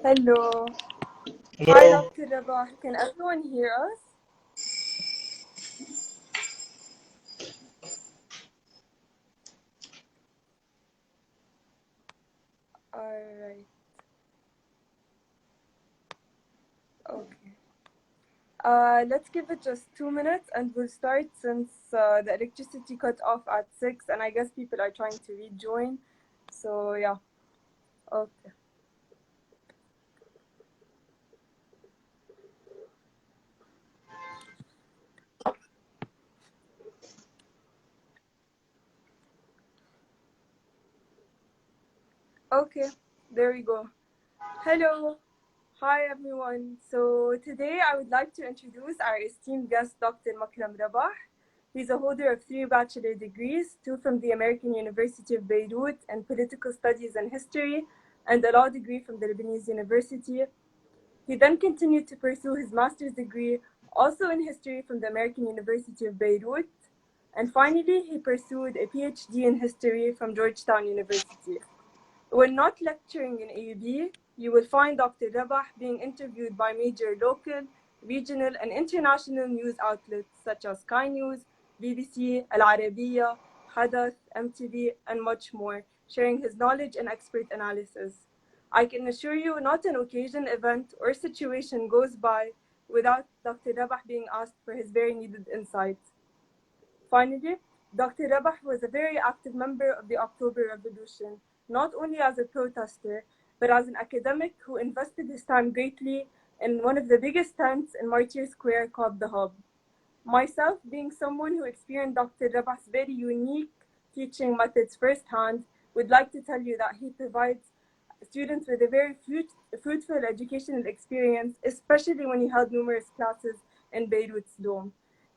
Hello. Hi, Hello. Dr. Rabah. Can everyone hear us? All right. Okay. Let's give it just 2 minutes and we'll start since the electricity cut off at 6 and I guess people are trying to rejoin. So, yeah. Okay. Okay. There we go. Hello. Hi, everyone. So today I would like to introduce our esteemed guest, Dr. Makram Rabah. He's a holder of 3 bachelor degrees, 2 from the American University of Beirut in political studies and history, and a law degree from the Lebanese University. He then continued to pursue his master's degree, also in history from the American University of Beirut. And finally, he pursued a PhD in history from Georgetown University. When not lecturing in AUB, you will find Dr. Rabah being interviewed by major local, regional, and international news outlets such as Sky News, BBC, Al Arabiya, Hadath, MTV, and much more, sharing his knowledge and expert analysis. I can assure you not an occasion, event, or situation goes by without Dr. Rabah being asked for his very needed insights. Finally, Dr. Rabah was a very active member of the October Revolution, not only as a protester, but as an academic who invested his time greatly in one of the biggest tents in Martyr Square called The Hub. Myself, being someone who experienced Dr. Rabah's very unique teaching methods firsthand, would like to tell you that he provides students with a very fruitful educational experience, especially when he held numerous classes in Beirut's Dome.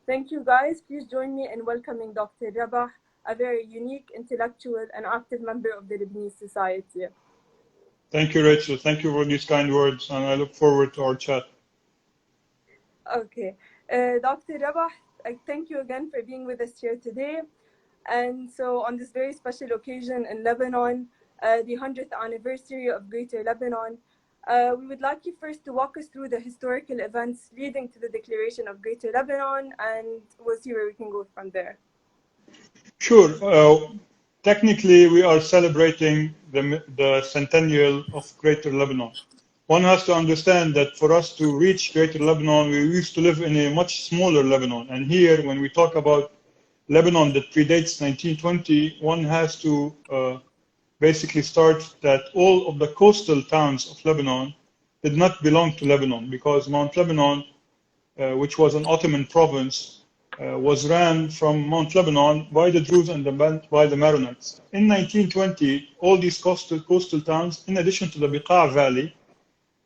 Thank you, guys. Please join me in welcoming Dr. Rabah, a very unique, intellectual, and active member of the Lebanese society. Thank you, Rachel. Thank you for these kind words, and I look forward to our chat. Okay. Dr. Rabah, I thank you again for being with us here today. And so on this very special occasion in Lebanon, the 100th anniversary of Greater Lebanon, we would like you first to walk us through the historical events leading to the declaration of Greater Lebanon, and we'll see where we can go from there. Sure. Technically, we are celebrating the centennial of Greater Lebanon. One has to understand that for us to reach Greater Lebanon, we used to live in a much smaller Lebanon. And here, when we talk about Lebanon that predates 1920, one has to basically start that all of the coastal towns of Lebanon did not belong to Lebanon, because Mount Lebanon, which was an Ottoman province, was ran from Mount Lebanon by the Druze and by the Maronites. In 1920, all these coastal towns, in addition to the Biqa Valley,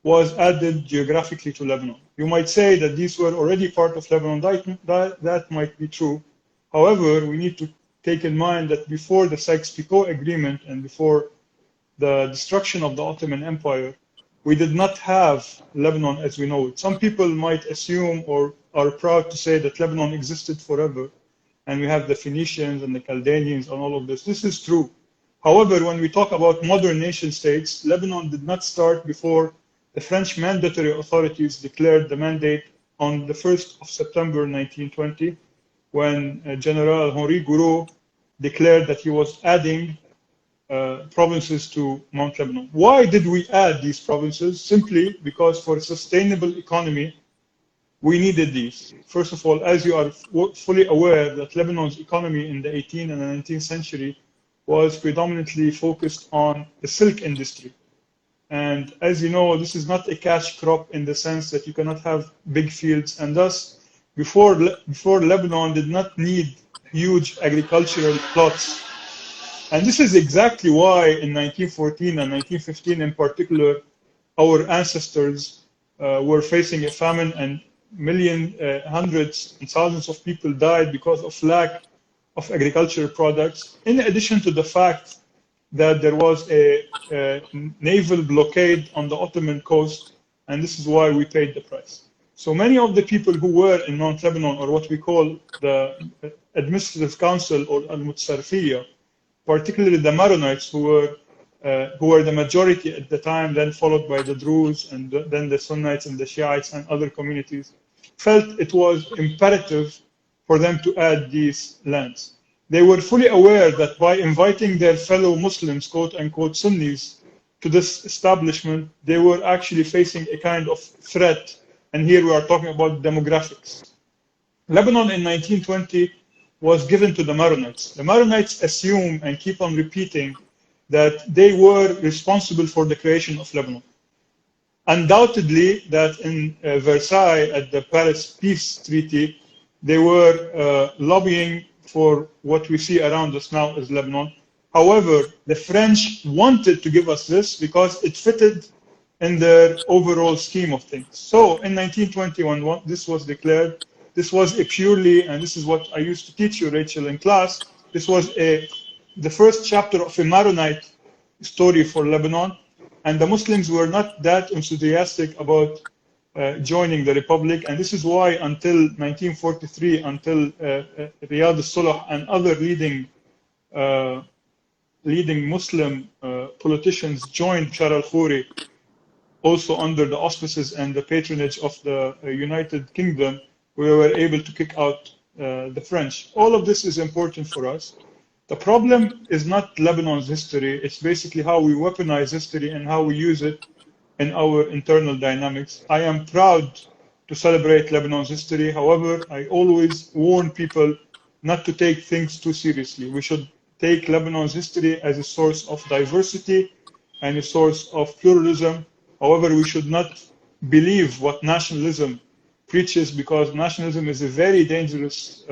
was added geographically to Lebanon. You might say that these were already part of Lebanon. That might be true. However, we need to take in mind that before the Sykes-Picot Agreement and before the destruction of the Ottoman Empire, we did not have Lebanon as we know it. Some people might assume or are proud to say that Lebanon existed forever, and we have the Phoenicians and the Chaldeans and all of this. This is true. However, when we talk about modern nation states, Lebanon did not start before the French mandatory authorities declared the mandate on the 1st of September 1920, when General Henri Gouraud declared that he was adding provinces to Mount Lebanon. Why did we add these provinces? Simply because for a sustainable economy, we needed these. First of all, as you are fully aware that Lebanon's economy in the 18th and the 19th century was predominantly focused on the silk industry. And as you know, this is not a cash crop in the sense that you cannot have big fields. And thus, before Lebanon did not need huge agricultural plots. And this is exactly why in 1914 and 1915 in particular, our ancestors were facing a famine, and hundreds and thousands of people died because of lack of agricultural products, in addition to the fact that there was a naval blockade on the Ottoman coast, and this is why we paid the price. So many of the people who were in Mount Lebanon, or what we call the Administrative Council or Al-Mutsarfiyya, particularly the Maronites, who were who were the majority at the time, then followed by the Druze and then the Sunnites and the Shiites and other communities, felt it was imperative for them to add these lands. They were fully aware that by inviting their fellow Muslims, quote unquote Sunnis, to this establishment, they were actually facing a kind of threat. And here we are talking about demographics. Lebanon in 1920 was given to the Maronites. The Maronites assume and keep on repeating that they were responsible for the creation of Lebanon. Undoubtedly, that in Versailles at the Paris Peace Treaty, they were lobbying for what we see around us now as Lebanon. However, the French wanted to give us this because it fitted in their overall scheme of things. So in 1921, this was declared. This was a purely, and this is what I used to teach you, Rachel, in class, this was the first chapter of a Maronite story for Lebanon. And the Muslims were not that enthusiastic about joining the Republic. And this is why until 1943, until Riyad al-Sulh and other leading Muslim politicians joined Shar al-Khoury, also under the auspices and the patronage of the United Kingdom, we were able to kick out the French. All of this is important for us. The problem is not Lebanon's history, it's basically how we weaponize history and how we use it in our internal dynamics. I am proud to celebrate Lebanon's history. However, I always warn people not to take things too seriously. We should take Lebanon's history as a source of diversity and a source of pluralism. However, we should not believe what nationalism preaches, because nationalism is a very dangerous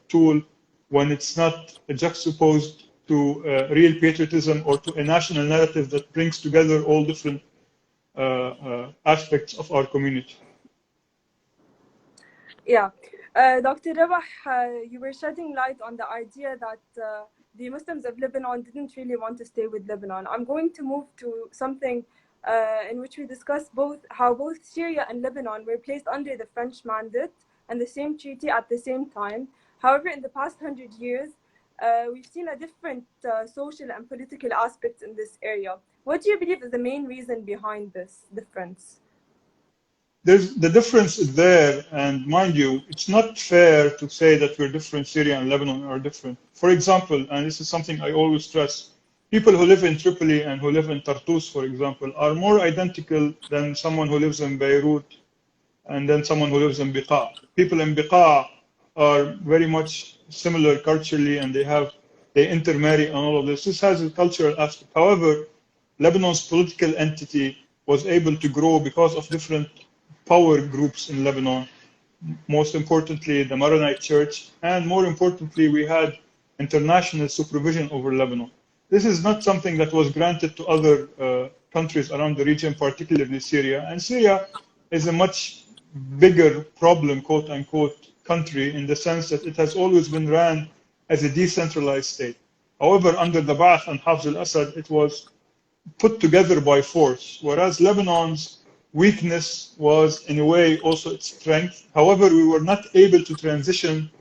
tool when it's not juxtaposed to real patriotism or to a national narrative that brings together all different aspects of our community. Yeah. Dr. Rabah, you were shedding light on the idea that the Muslims of Lebanon didn't really want to stay with Lebanon. I'm going to move to something in which we discuss how both Syria and Lebanon were placed under the French mandate and the same treaty at the same time. However, in the past 100 years, we've seen a different social and political aspects in this area. What do you believe is the main reason behind this difference? The difference is there, and mind you, it's not fair to say that we're different. Syria and Lebanon are different. For example, and this is something I always stress, people who live in Tripoli and who live in Tartus, for example, are more identical than someone who lives in Beirut and then someone who lives in Beqa. People in Beqa are very much similar culturally, and they intermarry and all of this. This has a cultural aspect. However, Lebanon's political entity was able to grow because of different power groups in Lebanon, most importantly the Maronite Church, and more importantly we had international supervision over Lebanon. This is not something that was granted to other countries around the region, particularly Syria. And Syria is a much bigger problem, quote unquote, country in the sense that it has always been ran as a decentralized state. However, under the Ba'ath and Hafez al-Assad, it was put together by force, whereas Lebanon's weakness was in a way also its strength. However, we were not able to transition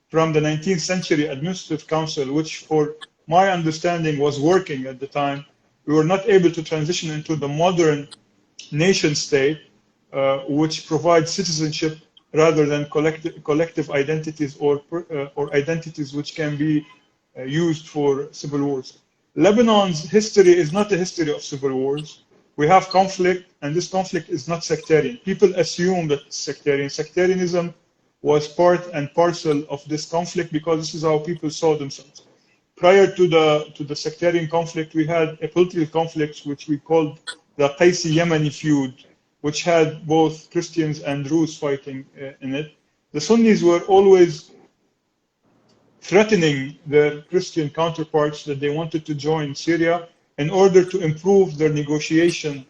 from the 19th century administrative council, which for my understanding was working at the time. We were not able to transition into the modern nation state, which provides citizenship rather than collective identities or identities which can be used for civil wars. Lebanon's history is not a history of civil wars. We have conflict, and this conflict is not sectarian. People assume that it's sectarian. Sectarianism was part and parcel of this conflict because this is how people saw themselves. Prior to the sectarian conflict, we had a political conflict which we called the Qaisi-Yemeni feud, which had both Christians and Druze fighting in it. The Sunnis were always threatening their Christian counterparts that they wanted to join Syria in order to improve their negotiation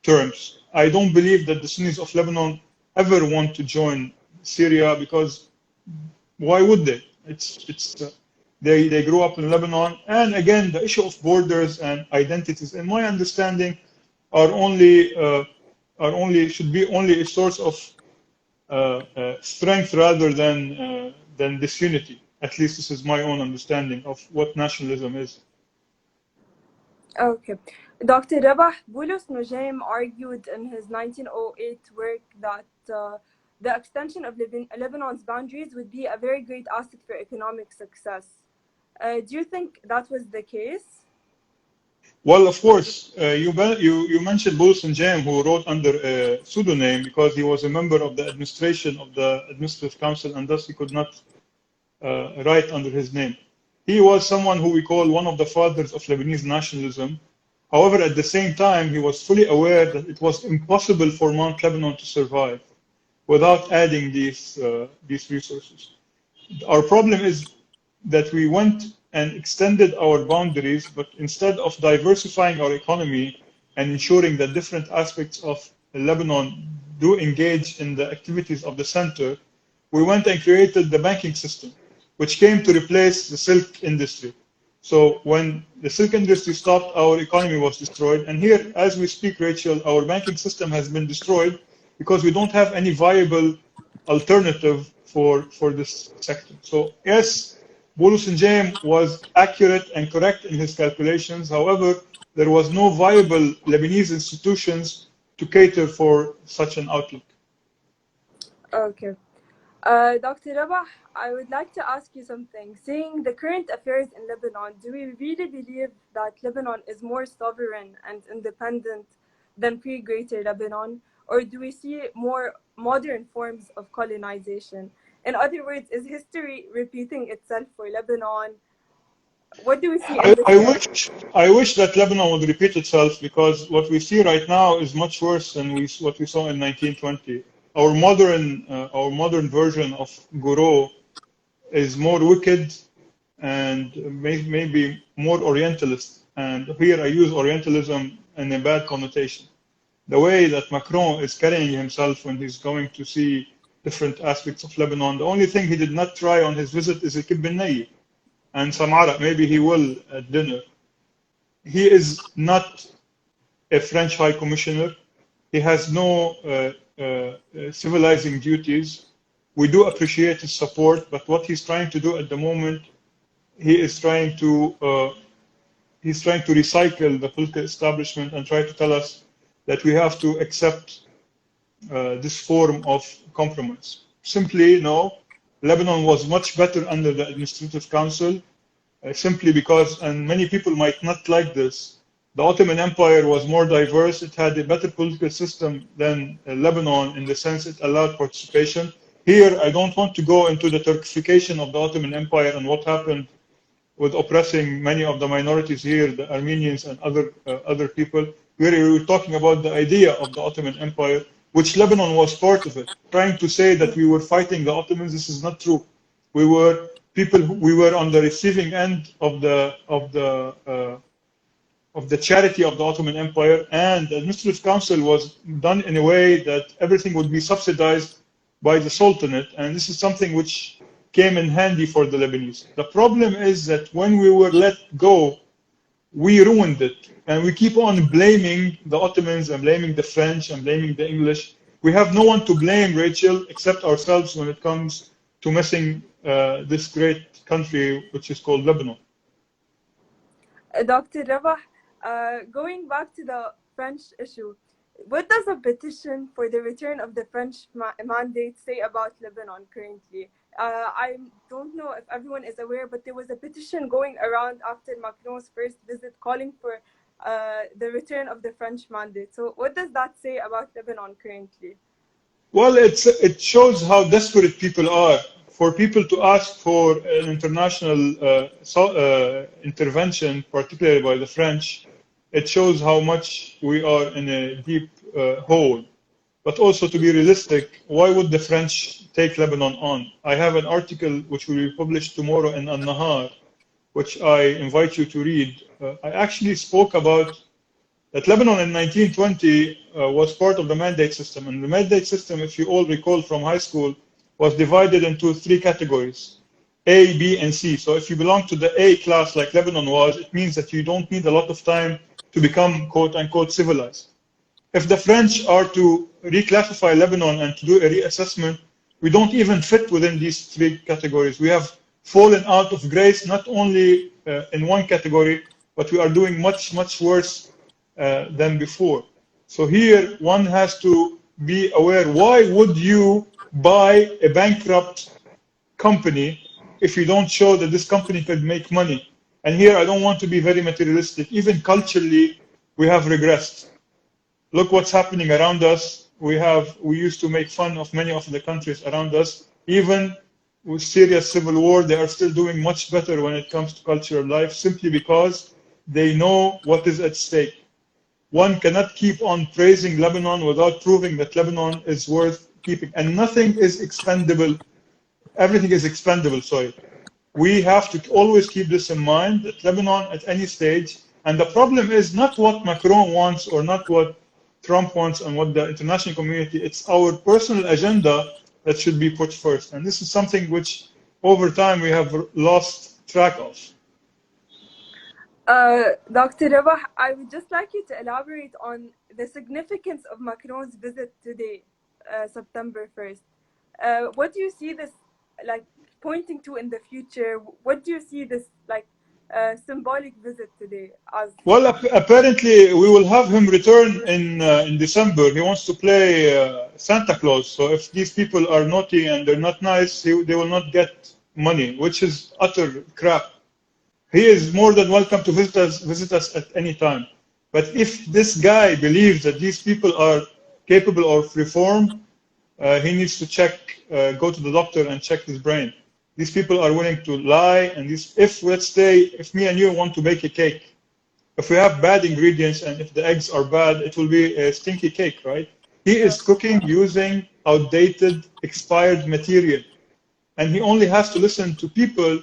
terms. I don't believe that the Sunnis of Lebanon ever want to join Syria, because why would they? They grew up in Lebanon, and again, the issue of borders and identities, in my understanding, should be only a source of strength rather than disunity. At least this is my own understanding of what nationalism is. Okay. Dr. Rabah, Bulus Nujaim argued in his 1908 work that the extension of Lebanon's boundaries would be a very great asset for economic success. Do you think that was the case? Well, of course, you mentioned Bulus Njam, who wrote under a pseudonym because he was a member of the administration of the Administrative Council, and thus he could not write under his name. He was someone who we call one of the fathers of Lebanese nationalism. However, at the same time, he was fully aware that it was impossible for Mount Lebanon to survive without adding these resources. Our problem is that we went and extended our boundaries, but instead of diversifying our economy and ensuring that different aspects of Lebanon do engage in the activities of the center, we went and created the banking system, which came to replace the silk industry. So when the silk industry stopped, our economy was destroyed. And here, as we speak, Rachel, our banking system has been destroyed because we don't have any viable alternative for this sector. So yes, Bulus Njam was accurate and correct in his calculations. However, there was no viable Lebanese institutions to cater for such an outlook. Okay. Dr. Rabah, I would like to ask you something. Seeing the current affairs in Lebanon, do we really believe that Lebanon is more sovereign and independent than pre-Greater Lebanon? Or do we see more modern forms of colonization? In other words, is history repeating itself for Lebanon? What do we see in this? I wish that Lebanon would repeat itself, because what we see right now is much worse than what we saw in 1920. Our modern version of Guru is more wicked and maybe more Orientalist. And here I use Orientalism in a bad connotation. The way that Macron is carrying himself when he's going to see different aspects of Lebanon, the only thing he did not try on his visit is a kibb al-nayy and some arak. Maybe he will at dinner. He is not a French High Commissioner. He has no civilizing duties. We do appreciate his support, but what he's trying to do at the moment, he is trying to recycle the political establishment and try to tell us that we have to accept this form of compromise. Simply, no. Lebanon was much better under the Administrative Council, simply because, and many people might not like this, the Ottoman Empire was more diverse. It had a better political system than Lebanon in the sense it allowed participation. Here, I don't want to go into the Turkification of the Ottoman Empire and what happened with oppressing many of the minorities here, the Armenians and other people. We're talking about the idea of the Ottoman Empire, which Lebanon was part of it. Trying to say that we were fighting the Ottomans, this is not true. We were on the receiving end of the charity of the Ottoman Empire, and the Administrative Council was done in a way that everything would be subsidized by the Sultanate, and this is something which came in handy for the Lebanese. The problem is that when we were let go, we ruined it, and we keep on blaming the Ottomans and blaming the French and blaming the English. We have no one to blame, Rachel, except ourselves when it comes to missing this great country which is called Lebanon. Dr. Rabah, going back to the French issue, what does a petition for the return of the French mandate say about Lebanon currently? I don't know if everyone is aware, but there was a petition going around after Macron's first visit calling for the return of the French mandate. So what does that say about Lebanon currently? Well, it shows how desperate people are. For people to ask for an international intervention, particularly by the French, it shows how much we are in a deep hole. But also, to be realistic, why would the French take Lebanon on? I have an article which will be published tomorrow in An-Nahar, which I invite you to read. I actually spoke about that Lebanon in 1920 was part of the mandate system. And the mandate system, if you all recall from high school, was divided into 3 categories, A, B, and C. So if you belong to the A class like Lebanon was, it means that you don't need a lot of time to become quote-unquote civilized. If the French are to reclassify Lebanon and to do a reassessment, we don't even fit within these 3 categories. We have fallen out of grace, not only in one category, but we are doing much, much worse than before. So here one has to be aware, why would you buy a bankrupt company if you don't show that this company could make money? And here I don't want to be very materialistic. Even culturally, we have regressed. Look what's happening around us. We used to make fun of many of the countries around us. Even with Syria's civil war, they are still doing much better when it comes to cultural life, simply because they know what is at stake. One cannot keep on praising Lebanon without proving that Lebanon is worth keeping. And nothing is expendable. Everything is expendable, sorry. We have to always keep this in mind, that Lebanon at any stage, and the problem is not what Macron wants or not what Trump wants and what the international community, it's our personal agenda that should be put first. And this is something which over time we have lost track of. Dr. Rabah, I would just like you to elaborate on the significance of Macron's visit today, September 1st. What do you see this like pointing to in the future? What do you see this like symbolic visit today as? Well, apparently we will have him return in December. He wants to play Santa Claus. So if these people are naughty and they're not nice, they will not get money, which is utter crap. He is more than welcome to visit us at any time. But if this guy believes that these people are capable of reform, he needs to go to the doctor and check his brain. These people are willing to lie, and let's say, if me and you want to bake a cake, if we have bad ingredients and if the eggs are bad, it will be a stinky cake, right? He is cooking using outdated, expired material, and he only has to listen to people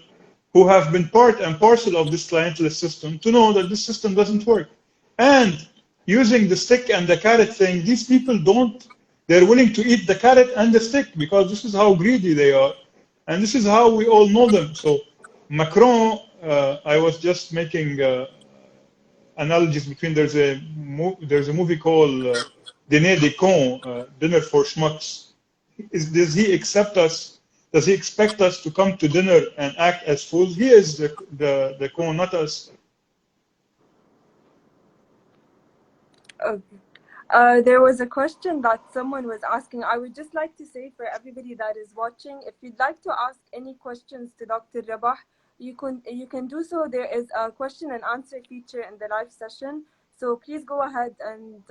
who have been part and parcel of this clientelist system to know that this system doesn't work. And using the stick and the carrot thing, these people they're willing to eat the carrot and the stick because this is how greedy they are. And this is how we all know them. So Macron, I was just making analogies between, there's a movie called Dîner des Cons, Dinner for Schmucks. Does he accept us? Does he expect us to come to dinner and act as fools? He is the con, not us. Okay. There was a question that someone was asking. I would just like to say for everybody that is watching, if you'd like to ask any questions to Dr. Rabah, you can do so. There is a question and answer feature in the live session. So please go ahead and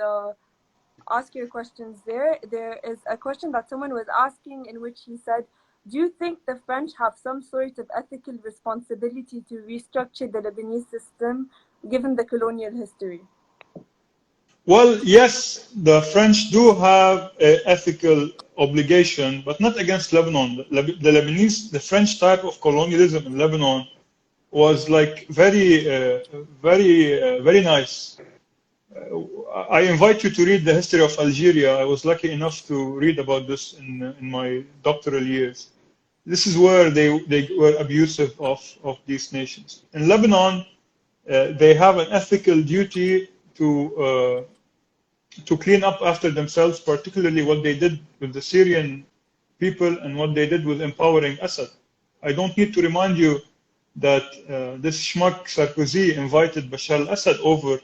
ask your questions there. There is a question that someone was asking in which he said, do you think the French have some sort of ethical responsibility to restructure the Lebanese system given the colonial history? Well, yes, the French do have an ethical obligation, but not against Lebanon. The French type of colonialism in Lebanon was like very nice. I invite you to read the history of Algeria. I was lucky enough to read about this in my doctoral years. This is where they were abusive of these nations. In Lebanon, they have an ethical duty to clean up after themselves, particularly what they did with the Syrian people and what they did with empowering Assad. I don't need to remind you that this schmuck Sarkozy invited Bashar al-Assad over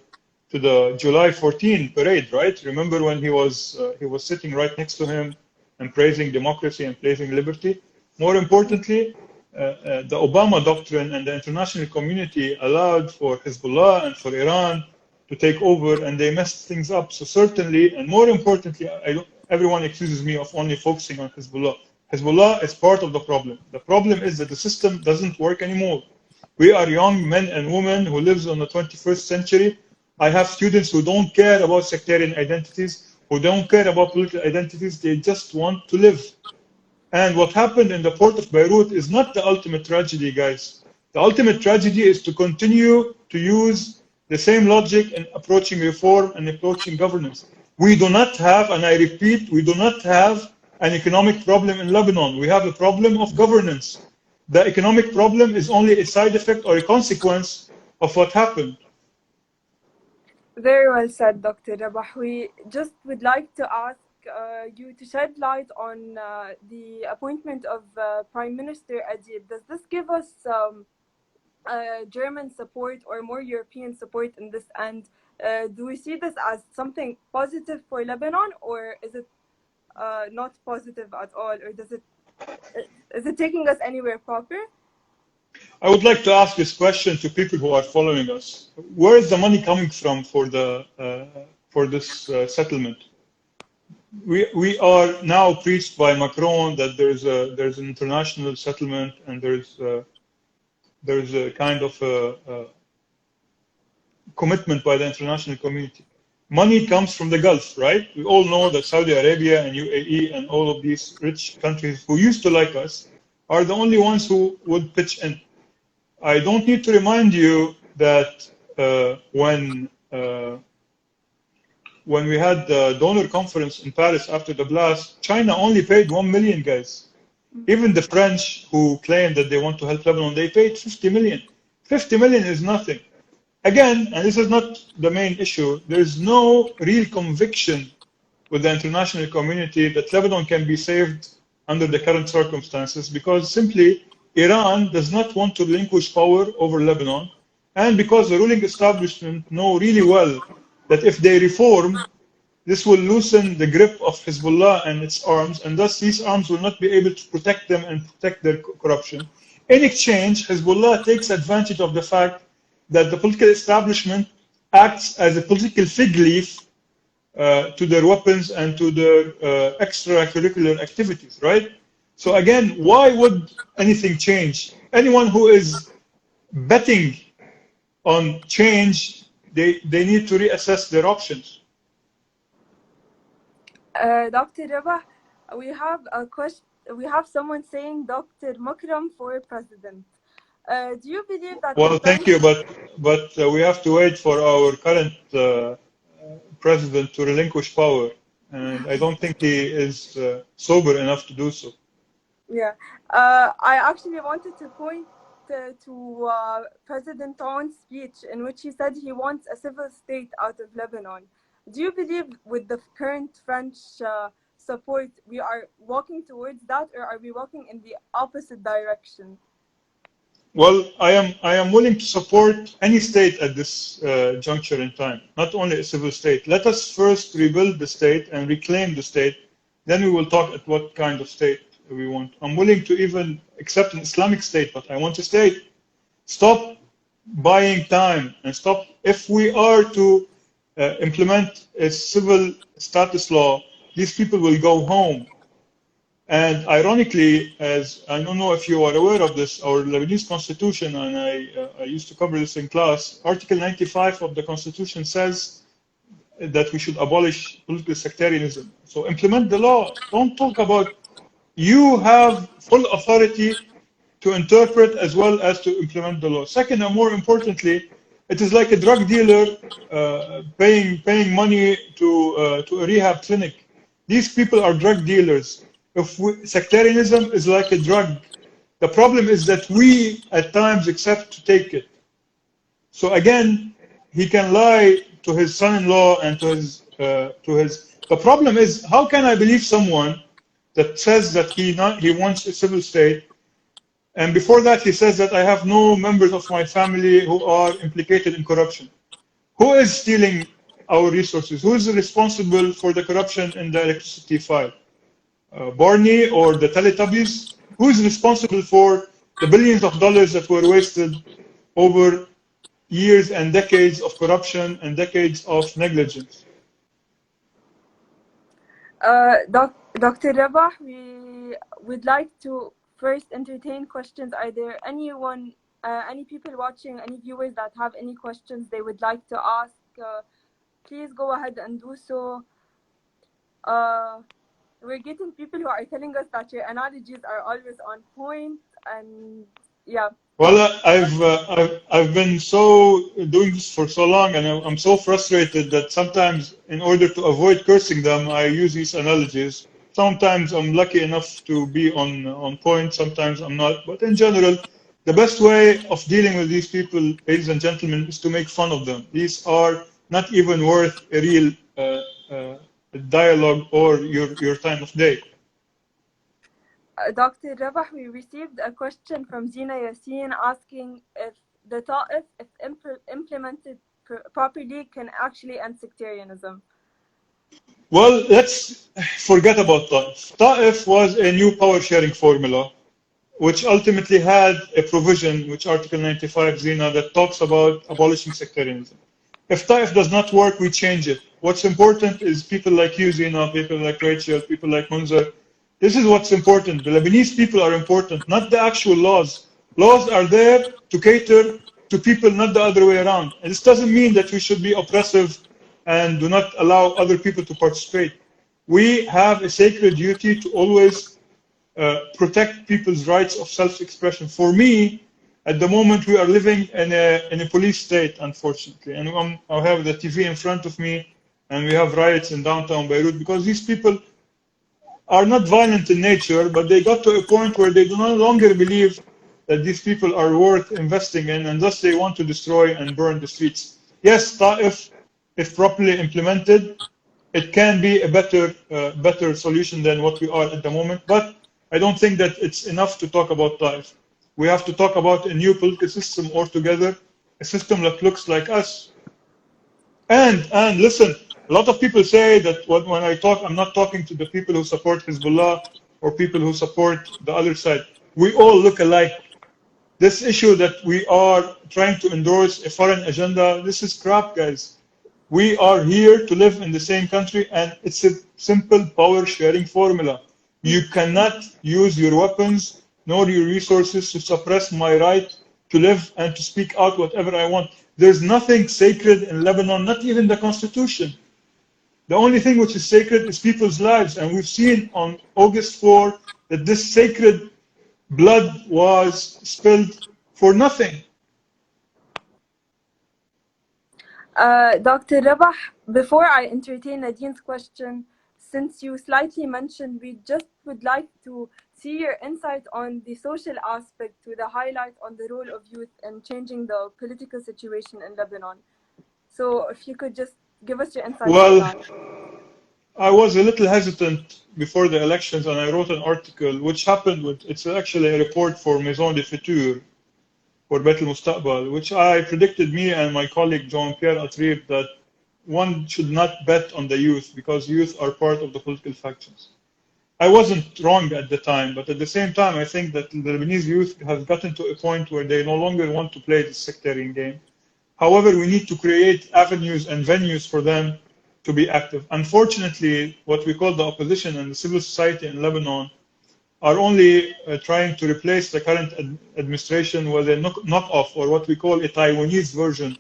to the July 14 parade, right? Remember when he was sitting right next to him and praising democracy and praising liberty? More importantly, the Obama doctrine and the international community allowed for Hezbollah and for Iran to take over, and they messed things up. So certainly, and more importantly, everyone accuses me of only focusing on Hezbollah. Hezbollah is part of the problem. The problem is that the system doesn't work anymore. We are young men and women who live on the 21st century. I have students who don't care about sectarian identities, who don't care about political identities. They just want to live. And what happened in the port of Beirut is not the ultimate tragedy, guys. The ultimate tragedy is to continue to use the same logic in approaching reform and approaching governance. We do not have, and I repeat, we do not have an economic problem in Lebanon. We have a problem of governance. The economic problem is only a side effect or a consequence of what happened. Very well said, Dr. Rabah. We just would like to ask you to shed light on the appointment of Prime Minister Adib. Does this give us German support or more European support in this end? Do we see this as something positive for Lebanon, or is it not positive at all, or is it taking us anywhere proper? I would like to ask this question to people who are following us. Where is the money coming from for this settlement? We are now preached by Macron that there's an international settlement and there's a kind of a commitment by the international community. Money comes from the Gulf, right? We all know that Saudi Arabia and UAE and all of these rich countries who used to like us are the only ones who would pitch in. I don't need to remind you that when we had the donor conference in Paris after the blast, China only paid 1 million, guys. Even the French, who claim that they want to help Lebanon, they paid 50 million. 50 million is nothing. Again, and this is not the main issue, there is no real conviction with the international community that Lebanon can be saved under the current circumstances, because simply Iran does not want to relinquish power over Lebanon, and because the ruling establishment know really well that if they reform, this will loosen the grip of Hezbollah and its arms, and thus these arms will not be able to protect them and protect their corruption. In exchange, Hezbollah takes advantage of the fact that the political establishment acts as a political fig leaf to their weapons and to their extracurricular activities, right? So again, why would anything change? Anyone who is betting on change, they need to reassess their options. Dr. Rabah, we have a question. We have someone saying Dr. Makram for president. Do you believe that? Well, thank you, but we have to wait for our current president to relinquish power, and I don't think he is sober enough to do so. Yeah, I actually wanted to point to President Taoun's speech, in which he said he wants a civil state out of Lebanon. Do you believe with the current French support we are walking towards that, or are we walking in the opposite direction? Well, I am willing to support any state at this juncture in time, not only a civil state. Let us first rebuild the state and reclaim the state. Then we will talk at what kind of state we want. I'm willing to even accept an Islamic state, but I want a state. Stop buying time and stop. If we are to implement a civil status law, these people will go home. And ironically, as I don't know if you are aware of this, our Lebanese constitution, and I used to cover this in class, Article 95 of the constitution says that we should abolish political sectarianism. So implement the law. Don't talk about, you have full authority to interpret as well as to implement the law. Second, and more importantly, it is like a drug dealer paying money to a rehab clinic. These people are drug dealers. Sectarianism is like a drug. The problem is that we at times accept to take it. So again, he can lie to his son-in-law and to his. The problem is, how can I believe someone that says that he wants a civil state, and before that he says that I have no members of my family who are implicated in corruption? Who is stealing our resources? Who is responsible for the corruption in the electricity file? Barney or the Teletubbies? Who is responsible for the billions of dollars that were wasted over years and decades of corruption and decades of negligence? Dr. Rabah, we would like to first entertain questions. Are there any people watching, any viewers that have any questions they would like to ask? Please go ahead and do so. We're getting people who are telling us that your analogies are always on point, and yeah. Well, I've been doing this for so long, and I'm so frustrated that sometimes, in order to avoid cursing them, I use these analogies. Sometimes I'm lucky enough to be on point, sometimes I'm not. But in general, the best way of dealing with these people, ladies and gentlemen, is to make fun of them. These are not even worth a real dialogue or your time of day. Dr. Rabah, we received a question from Zina Yassin asking if the Ta'if, if implemented properly can actually end sectarianism? Well, let's forget about Ta'if. Ta'if was a new power sharing formula, which ultimately had a provision, which Article 95 Zina, that talks about abolishing sectarianism. If Ta'if does not work, we change it. What's important is people like you, Zina, people like Rachel, people like Munzer. This is what's important. The Lebanese people are important, not the actual laws. Laws are there to cater to people, not the other way around. And this doesn't mean that we should be oppressive and do not allow other people to participate. We have a sacred duty to always protect people's rights of self-expression. For me, at the moment, we are living in a police state, unfortunately. And I have the TV in front of me, and we have riots in downtown Beirut because these people are not violent in nature, but they got to a point where they do no longer believe that these people are worth investing in, and thus they want to destroy and burn the streets. Yes, Ta'if, if properly implemented, it can be a better solution than what we are at the moment, but I don't think that it's enough to talk about Ta'if. We have to talk about a new political system altogether, a system that looks like us. And listen, a lot of people say that when I talk, I'm not talking to the people who support Hezbollah or people who support the other side. We all look alike. This issue that we are trying to endorse a foreign agenda, this is crap, guys. We are here to live in the same country, and it's a simple power sharing formula. You cannot use your weapons nor your resources to suppress my right to live and to speak out whatever I want. There's nothing sacred in Lebanon, not even the Constitution. The only thing which is sacred is people's lives. And we've seen on August 4 that this sacred blood was spilled for nothing. Dr. Rabah, before I entertain Nadine's question, since you slightly mentioned, we just would like to see your insight on the social aspect with a highlight on the role of youth in changing the political situation in Lebanon. So if you could just give us your insight on that. I was a little hesitant before the elections, and I wrote an article which happened with, it's actually a report for Maison de Futur, for Bet al-Mustaqbal, which I predicted, me and my colleague Jean-Pierre Atrib, that one should not bet on the youth because youth are part of the political factions. I wasn't wrong at the time, but at the same time, I think that the Lebanese youth has gotten to a point where they no longer want to play this sectarian game. However, we need to create avenues and venues for them to be active. Unfortunately, what we call the opposition and the civil society in Lebanon are only trying to replace the current administration with a knockoff, or what we call a Taiwanese version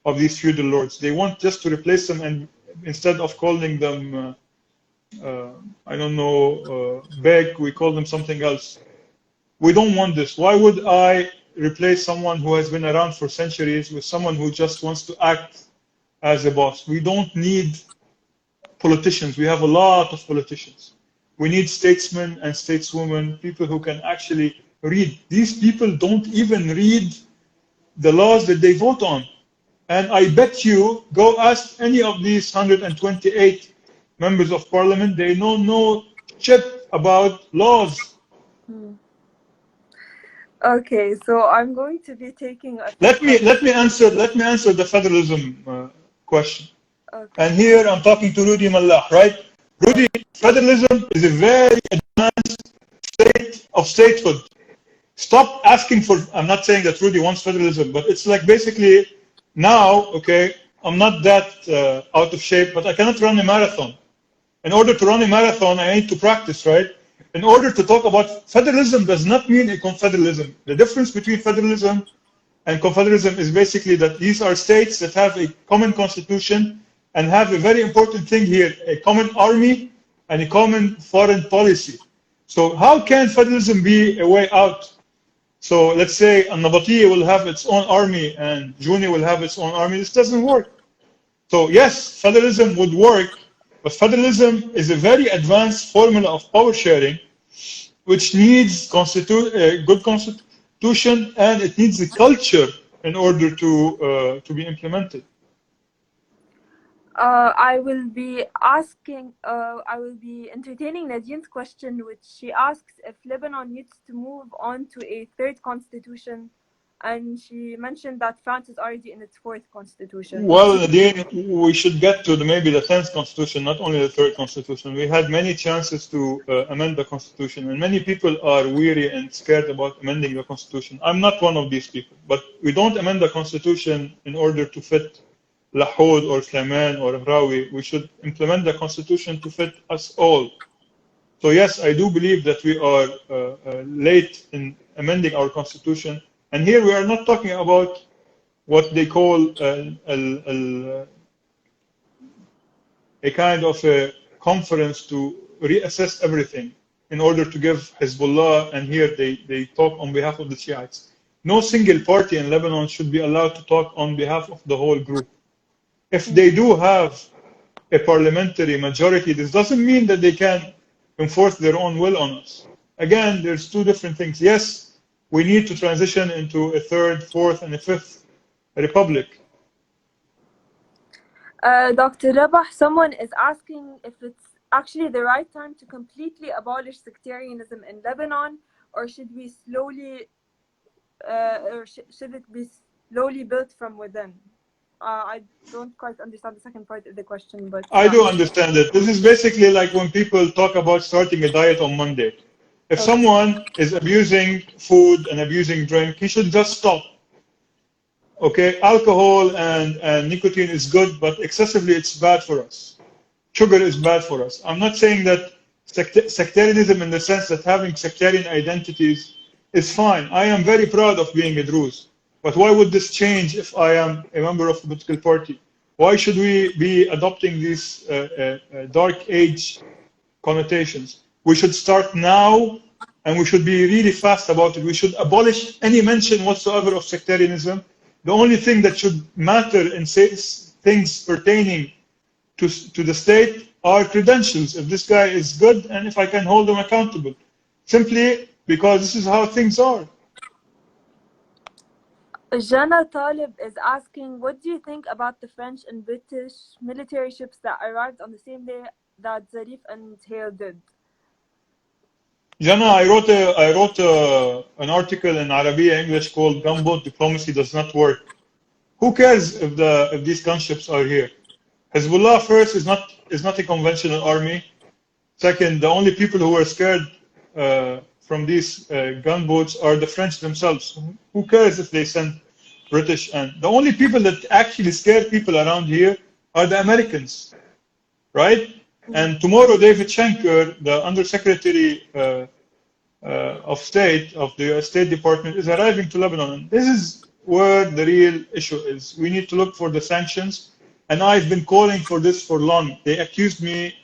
of these feudal lords. They want just to replace them, and instead of calling them, I don't know, Beg, we call them something else. We don't want this. Why would I replace someone who has been around for centuries with someone who just wants to act as a boss? We don't need politicians. We have a lot of politicians. We need statesmen and stateswomen, people who can actually read. These people don't even read the laws that they vote on. And I bet you, go ask any of these 128 members of parliament, they know no shit about laws. Okay, so I'm going to be taking a Let me answer the federalism question. Okay. And here I'm talking to Rudy Mallah, right? Rudy, federalism is a very advanced state of statehood. Stop asking for, I'm not saying that Rudy wants federalism, but it's like basically now, okay, I'm not that out of shape, but I cannot run a marathon. In order to run a marathon, I need to practice, right? In order to talk about federalism does not mean a confederalism. The difference between federalism and confederalism is basically that these are states that have a common constitution and have a very important thing here, a common army and a common foreign policy. So how can federalism be a way out? So let's say Nabatiya will have its own army and Juni will have its own army. This doesn't work. So yes, federalism would work, but federalism is a very advanced formula of power sharing, which needs good constitution, and it needs a culture in order to be implemented. I will be entertaining Nadine's question, which she asks if Lebanon needs to move on to a third constitution and she mentioned that France is already in its fourth constitution. What Well, do you Nadine, we should get to maybe the 10th constitution, not only the third constitution. We had many chances to amend the constitution, and many people are weary and scared about amending the constitution. I'm not one of these people, but we don't amend the constitution in order to fit Lahoud or Sulaiman or Hrawi. We should implement the constitution to fit us all. So yes, I do believe that we are late in amending our constitution, and here we are not talking about what they call a kind of a conference to reassess everything in order to give Hezbollah, and here they talk on behalf of the Shiites. No single party in Lebanon should be allowed to talk on behalf of the whole group. If they do have a parliamentary majority, this doesn't mean that they can enforce their own will on us. Again, there's two different things. Yes, we need to transition into a third, fourth, and a fifth republic. Dr. Rabah, someone is asking if it's actually the right time to completely abolish sectarianism in Lebanon, or should we slowly, should it be slowly built from within? I don't quite understand the second part of the question, but I do understand it. This is basically like when people talk about starting a diet on Monday. If someone is abusing food and abusing drink, he should just stop. Okay, alcohol and nicotine is good, but excessively it's bad for us. Sugar is bad for us. I'm not saying that sectarianism in the sense that having sectarian identities is fine. I am very proud of being a Druze. But why would this change if I am a member of a political party? Why should we be adopting these dark age connotations? We should start now, and we should be really fast about it. We should abolish any mention whatsoever of sectarianism. The only thing that should matter in things pertaining to the state are credentials. If this guy is good and if I can hold him accountable. Simply because this is how things are. Jana Talib is asking, what do you think about the French and British military ships that arrived on the same day that Zarif and Hale did? Jana, I wrote an article in Arabiya English called "Gunboat Diplomacy Does Not Work." Who cares if these gunships are here? Hezbollah first is not a conventional army. Second, the only people who are scared from these gunboats are the French themselves. Who cares if they send British? And the only people that actually scare people around here are the Americans, right? And tomorrow, David Schenker, the Undersecretary of State of the US State Department, is arriving to Lebanon. And this is where the real issue is. We need to look for the sanctions. And I've been calling for this for long. They accused me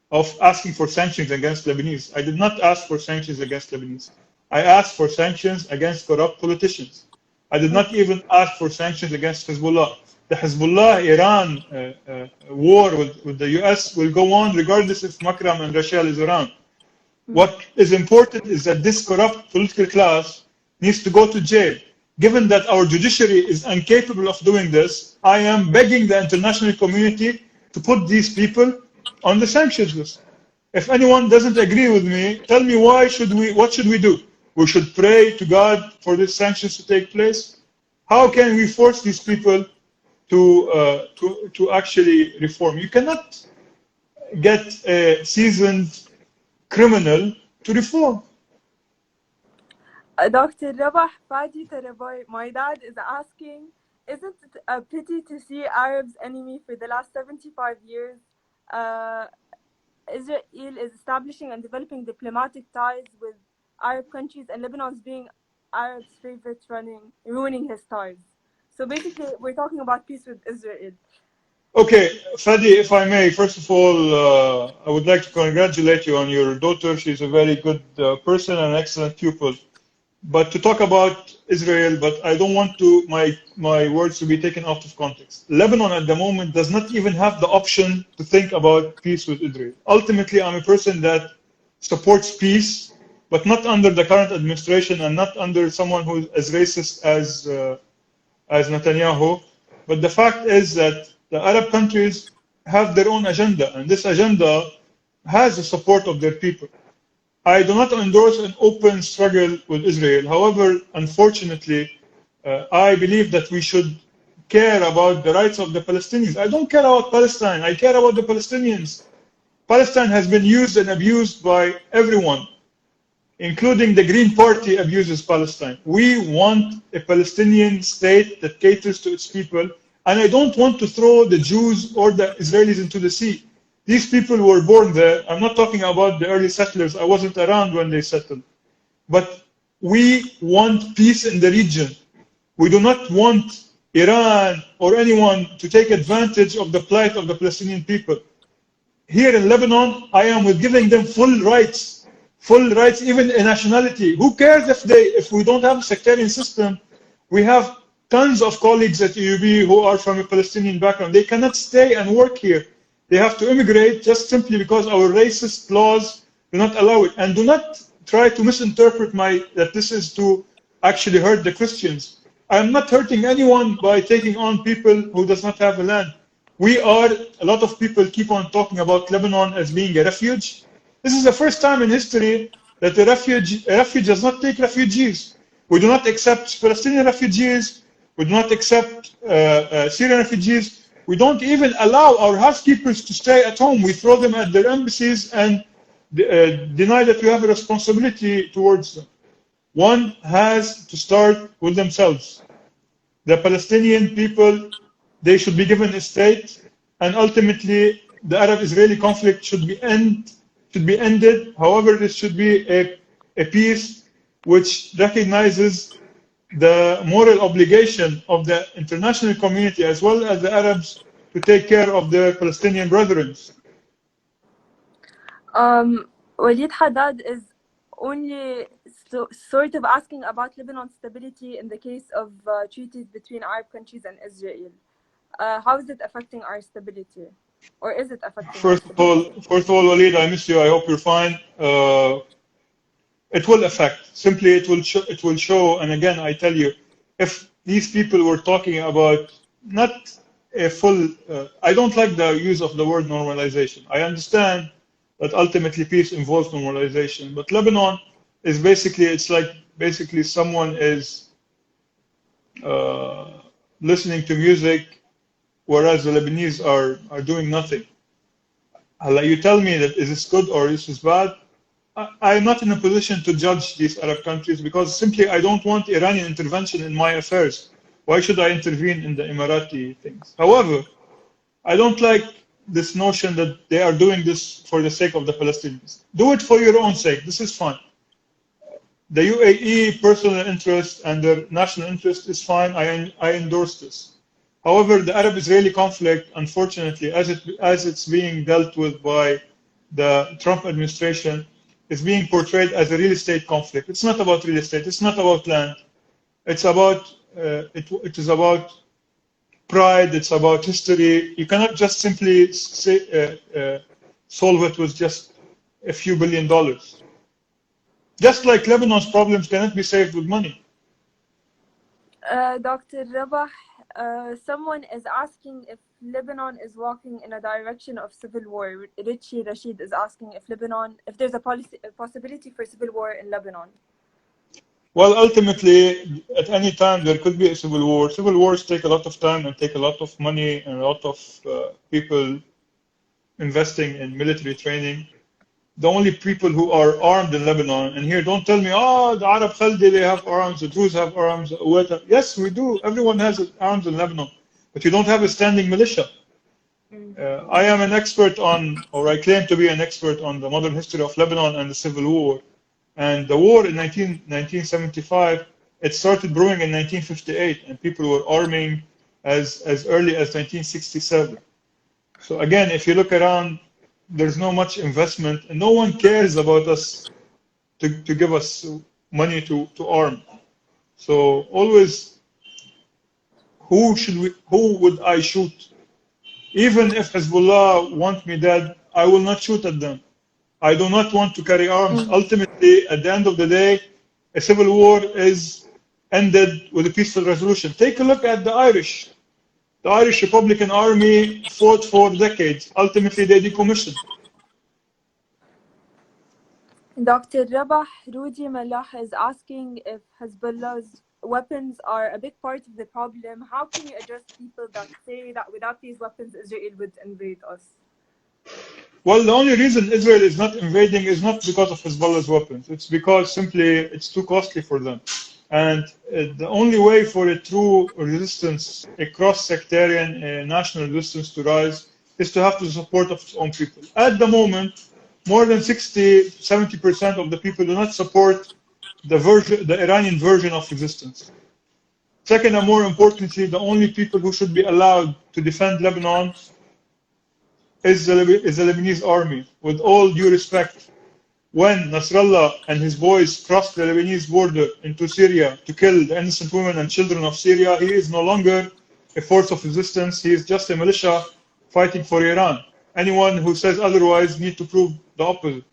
of asking for sanctions against Lebanese. I did not ask for sanctions against Lebanese. I asked for sanctions against corrupt politicians. I did not even ask for sanctions against Hezbollah. The Hezbollah-Iran war with the US will go on regardless if Makram and Rachel is around. What is important is that this corrupt political class needs to go to jail. Given that our judiciary is incapable of doing this, I am begging the international community to put these people on the sanctions list. If anyone doesn't agree with me, tell me what should we do? We should pray to God for these sanctions to take place. How can we force these people to actually reform? You cannot get a seasoned criminal to reform. Dr. Rabah Fadi Taraboy, my dad is asking, isn't it a pity to see Arabs enemy for the last 75 years? Israel is establishing and developing diplomatic ties with Arab countries, and Lebanon is being Arab's favorite, ruining his ties. So basically, we're talking about peace with Israel. Okay, Fadi, if I may, first of all, I would like to congratulate you on your daughter. She's a very good person and an excellent pupil. But to talk about Israel, but I don't want my words to be taken out of context. Lebanon at the moment does not even have the option to think about peace with Israel. Ultimately, I'm a person that supports peace, but not under the current administration and not under someone who is as racist as Netanyahu. But the fact is that the Arab countries have their own agenda, and this agenda has the support of their people. I do not endorse an open struggle with Israel. However, unfortunately, I believe that we should care about the rights of the Palestinians. I don't care about Palestine. I care about the Palestinians. Palestine has been used and abused by everyone, including the Green Party abuses Palestine. We want a Palestinian state that caters to its people, and I don't want to throw the Jews or the Israelis into the sea. These people were born there. I'm not talking about the early settlers. I wasn't around when they settled. But we want peace in the region. We do not want Iran or anyone to take advantage of the plight of the Palestinian people. Here in Lebanon, I am giving them full rights, even a nationality. Who cares if we don't have a sectarian system? We have tons of colleagues at EUB who are from a Palestinian background. They cannot stay and work here. They have to immigrate just simply because our racist laws do not allow it. And do not try to misinterpret that this is to actually hurt the Christians. I am not hurting anyone by taking on people who does not have a land. A lot of people keep on talking about Lebanon as being a refuge. This is the first time in history that a refuge does not take refugees. We do not accept Palestinian refugees. We do not accept Syrian refugees. We don't even allow our housekeepers to stay at home. We throw them at their embassies and deny that we have a responsibility towards them. One has to start with themselves. The Palestinian people, they should be given a state, and ultimately the Arab-Israeli conflict should be ended. However, this should be a peace which recognizes the moral obligation of the international community as well as the Arabs to take care of their Palestinian brethren. Walid Haddad is only sort of asking about Lebanon's stability in the case of treaties between Arab countries and Israel. How is it affecting our stability? Or is it affecting First of all, Walid, I miss you. I hope you're fine. It will affect. Simply, it will show. And again, I tell you, if these people were talking about not a full, I don't like the use of the word normalization. I understand that ultimately peace involves normalization, but Lebanon is basically someone is listening to music, whereas the Lebanese are doing nothing. You tell me that is this good or is this bad? I am not in a position to judge these Arab countries because simply I don't want Iranian intervention in my affairs. Why should I intervene in the Emirati things? However, I don't like this notion that they are doing this for the sake of the Palestinians. Do it for your own sake. This is fine. The UAE personal interest and their national interest is fine. I endorse this. However, the Arab-Israeli conflict, unfortunately, as it's being dealt with by the Trump administration, is being portrayed as a real estate conflict. It's not about real estate. It's not about land. It's about it is about pride. It's about history. You cannot just simply solve it with just a few $1 billion. Just like Lebanon's problems cannot be saved with money. Dr. Rabah, someone is asking if Lebanon is walking in a direction of civil war. Richie Rashid is asking if there's a possibility for civil war in Lebanon. Well, ultimately, at any time there could be a civil war. Civil wars take a lot of time and take a lot of money and a lot of people investing in military training. The only people who are armed in Lebanon, and here don't tell me, oh, the Arab Khaldi, they have arms, the Druze have arms. Yes, we do. Everyone has arms in Lebanon, but you don't have a standing militia. I am an expert on, or I claim to be an expert on the modern history of Lebanon and the civil war. And the war in 1975, it started brewing in 1958, and people were arming as early as 1967. So again, if you look around, there's no much investment, and no one cares about us to give us money to arm. So always, who would I shoot? Even if Hezbollah want me dead, I will not shoot at them. I do not want to carry arms. Ultimately, at the end of the day, a civil war is ended with a peaceful resolution. Take a look at the Irish. The Irish Republican Army fought for decades. Ultimately, they decommissioned. Dr. Rabah Rudi Malah is asking if Hezbollah's weapons are a big part of the problem. How can you address people that say that without these weapons, Israel would invade us? Well, the only reason Israel is not invading is not because of Hezbollah's weapons. It's because simply it's too costly for them. And the only way for a true resistance, a cross-sectarian national resistance to rise, is to have the support of its own people. At the moment, more than 60, 70% of the people do not support the Iranian version of resistance. Second, and more importantly, the only people who should be allowed to defend Lebanon is the Lebanese army. With all due respect, when Nasrallah and his boys crossed the Lebanese border into Syria to kill the innocent women and children of Syria, he is no longer a force of resistance. He is just a militia fighting for Iran. Anyone who says otherwise needs to prove the opposite.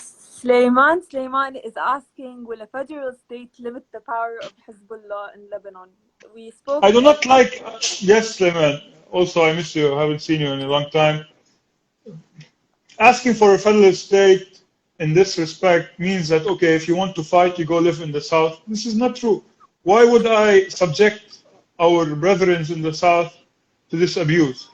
Sulaiman is asking, will a federal state limit the power of Hezbollah in Lebanon? We spoke. I do not like. Yes, Sulaiman. Also, I miss you. I haven't seen you in a long time. Asking for a federal state in this respect means that, okay, if you want to fight, you go live in the south. This is not true. Why would I subject our brethren in the south to this abuse?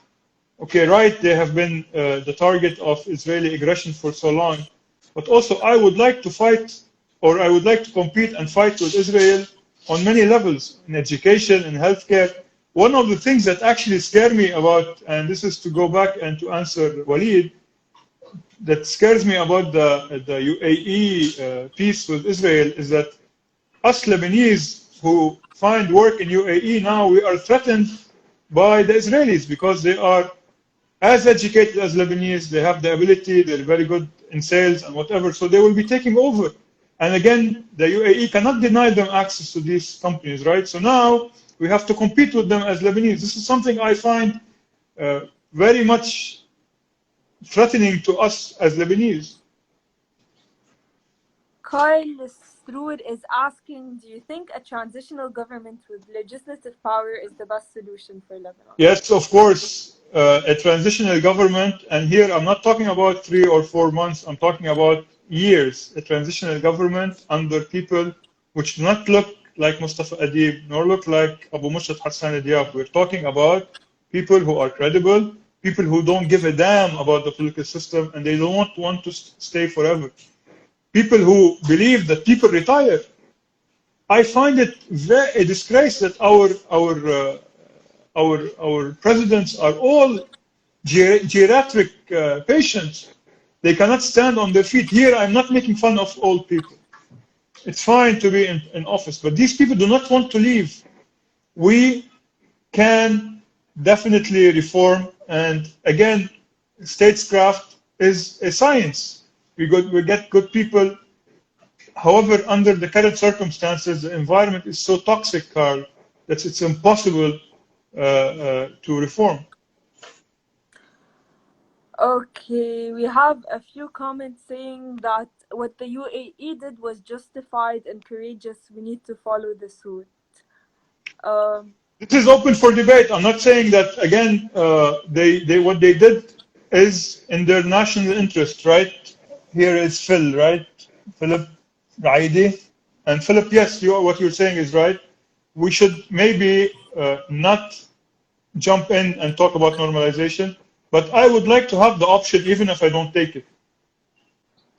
Okay, right, they have been the target of Israeli aggression for so long. But also, I would like to fight, or I would like to compete and fight with Israel on many levels, in education, in healthcare. One of the things that actually scare me about, and this is to go back and to answer Walid, that scares me about the UAE peace with Israel is that us Lebanese who find work in UAE now, we are threatened by the Israelis because they are as educated as Lebanese, they have the ability, they're very good in sales and whatever, so they will be taking over. And again, the UAE cannot deny them access to these companies, right? So now we have to compete with them as Lebanese. This is something I find very much threatening to us as Lebanese. Carl Strud is asking, do you think a transitional government with legislative power is the best solution for Lebanon? Yes, of course. A transitional government, and here I'm not talking about 3 or 4 months, I'm talking about years. A transitional government under people which do not look like Mustafa Adib, nor look like Abu Mushat Hassan Diab. We're talking about people who are credible, people who don't give a damn about the political system, and they don't want to stay forever. People who believe that people retire. I find it a disgrace that our presidents are all geriatric patients. They cannot stand on their feet. Here, I'm not making fun of old people. It's fine to be in office, but these people do not want to leave. We can definitely reform, and again, statescraft is a science. We get good people. However, under the current circumstances, the environment is so toxic, Carl, that it's impossible to reform. Okay, we have a few comments saying that what the UAE did was justified and courageous. We need to follow the suit. This is open for debate. I'm not saying that, again, what they did is in their national interest, right? Here is Phil, right? Philip Raidi. And Philip, yes, what you're saying is right. We should maybe not jump in and talk about normalization, but I would like to have the option even if I don't take it,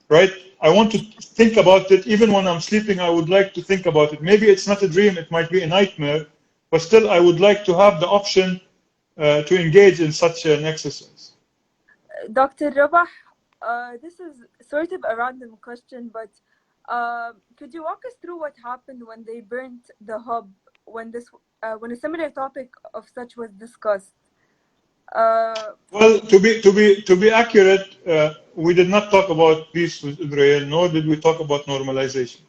right? I want to think about it. Even when I'm sleeping, I would like to think about it. Maybe it's not a dream, it might be a nightmare, but still I would like to have the option to engage in such an exercise. Dr. Rabah, this is sort of a random question, but could you walk us through what happened when they burnt the hub, when a similar topic of such was discussed? Well, to be accurate, we did not talk about peace with Israel, nor did we talk about normalization.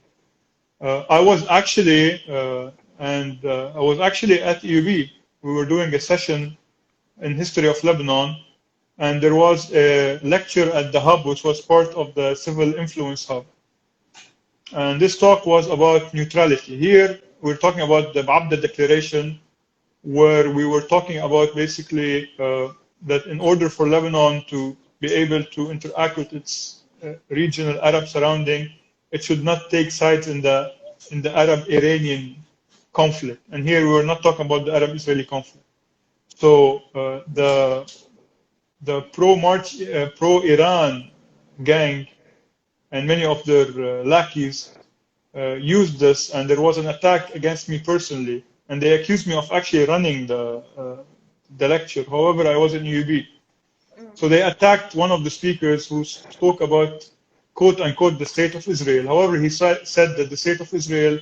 I was actually at EUB. We were doing a session in history of Lebanon, and there was a lecture at the hub, which was part of the Civil Influence Hub. And this talk was about neutrality. Here, we're talking about the Abda Declaration, where we were talking about basically that in order for Lebanon to be able to interact with its regional Arab surrounding. It should not take sides in the Arab-Iranian conflict. And here we're not talking about the Arab-Israeli conflict. So the pro-Iran gang and many of their lackeys used this, and there was an attack against me personally, and they accused me of actually running the lecture. However, I was in UB. So they attacked one of the speakers who spoke about, quote unquote, the state of Israel. However, he said that the state of Israel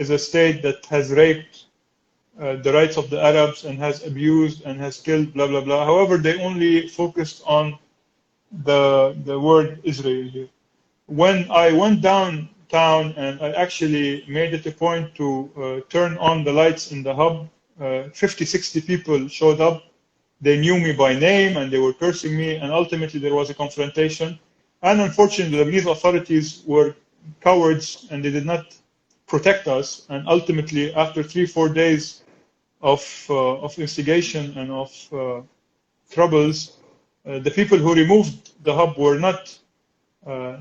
is a state that has raped the rights of the Arabs and has abused and has killed, blah, blah, blah. However, they only focused on the word Israel here. When I went downtown and I actually made it a point to turn on the lights in the hub, 50, 60 people showed up. They knew me by name and they were cursing me, and ultimately there was a confrontation. And unfortunately, the Lebanese authorities were cowards and they did not protect us. And ultimately, after 3-4 days of instigation and of troubles, the people who removed the hub were not